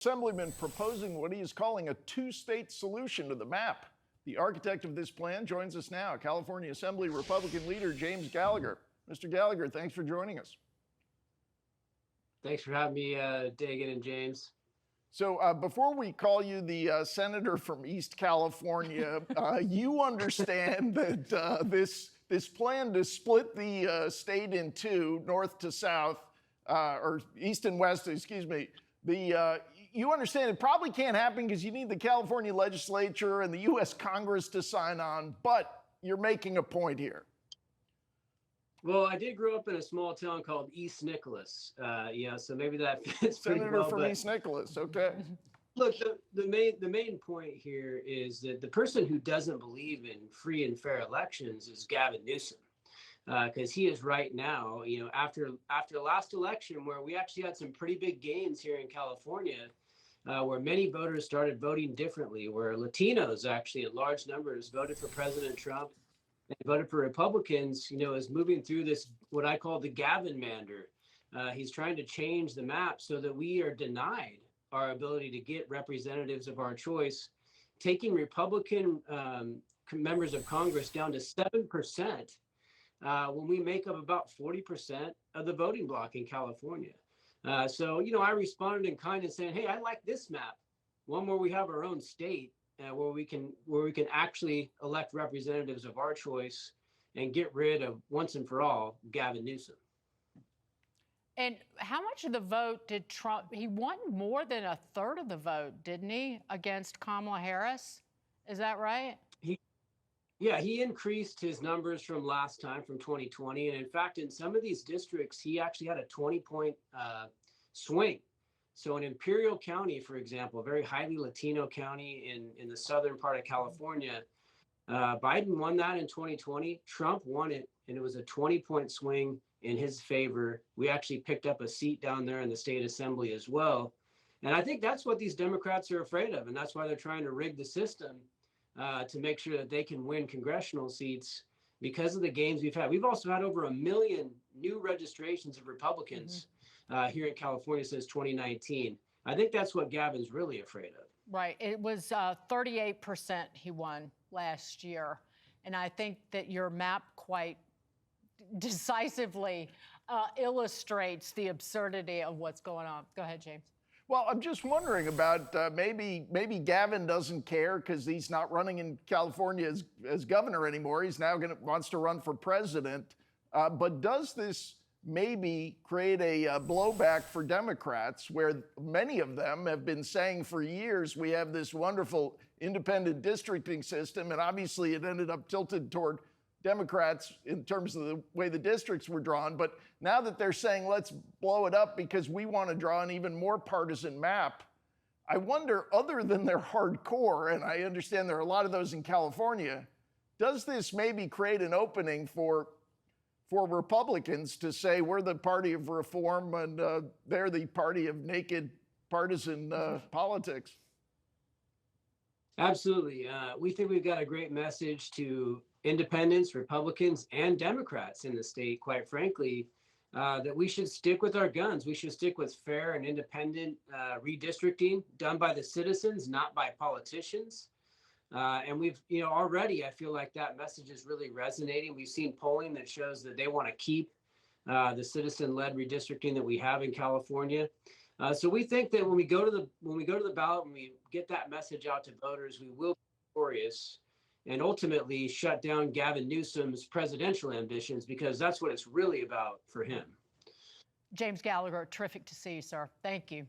Assemblyman proposing what he is calling a two-state solution to the map. The architect of this plan joins us now, California Assembly Republican leader James Gallagher. Mr. Gallagher, thanks for joining us. Thanks for having me, Dagan and James. So before we call you the senator from East California, you understand that this plan to split the state in two, north to south, or east and west, excuse me, you understand it probably can't happen because you need the California legislature and the U.S. Congress to sign on, but you're making a point here. Well, I did grow up in a small town called East Nicholas, so maybe that fits pretty Senator well. from East Nicholas, okay. Look, the main point here is that the person who doesn't believe in free and fair elections is Gavin Newsom, because he is right now, after the last election where we actually had some pretty big gains here in California, where many voters started voting differently, where Latinos actually in large numbers voted for President Trump and voted for Republicans, is moving through this, what I call the Gavinmander. He's trying to change the map so that we are denied our ability to get representatives of our choice, taking Republican members of Congress down to 7% when we make up about 40% of the voting bloc in California. So I responded in kind and saying, hey, I like this map, one where we have our own state, where we can actually elect representatives of our choice and get rid of once and for all Gavin Newsom. And how much of the vote did Trump? He won more than a third of the vote, didn't he, against Kamala Harris? Is that right? He increased his numbers from last time, from 2020. And in fact, in some of these districts, he actually had a 20-point swing. So in Imperial County, for example, a very highly Latino county in the southern part of California, Biden won that in 2020. Trump won it, and it was a 20-point swing in his favor. We actually picked up a seat down there in the state assembly as well. And I think that's what these Democrats are afraid of, and that's why they're trying to rig the system to make sure that they can win congressional seats because of the gains we've had. We've also had over 1 million new registrations of Republicans here in California since 2019. I think that's what Gavin's really afraid of. Right. It was 38% he won last year. And I think that your map quite decisively illustrates the absurdity of what's going on. Go ahead, James. Well, I'm just wondering about maybe Gavin doesn't care because he's not running in California as governor anymore. He's now wants to run for president. But does this maybe create a blowback for Democrats, where many of them have been saying for years we have this wonderful independent districting system, and obviously it ended up tilted toward Democrats in terms of the way the districts were drawn. But now that they're saying, let's blow it up because we want to draw an even more partisan map, I wonder, other than their hardcore, and I understand there are a lot of those in California, does this maybe create an opening for Republicans to say we're the party of reform and they're the party of naked partisan politics? Absolutely. We think we've got a great message to independents, Republicans, and Democrats in the state, quite frankly, that we should stick with our guns. We should stick with fair and independent redistricting done by the citizens, not by politicians. And we've, already, I feel like that message is really resonating. We've seen polling that shows that they want to keep the citizen-led redistricting that we have in California. So we think that when we go to the ballot, when we get that message out to voters, we will be victorious and ultimately shut down Gavin Newsom's presidential ambitions, because that's what it's really about for him. James Gallagher, terrific to see you, sir. Thank you.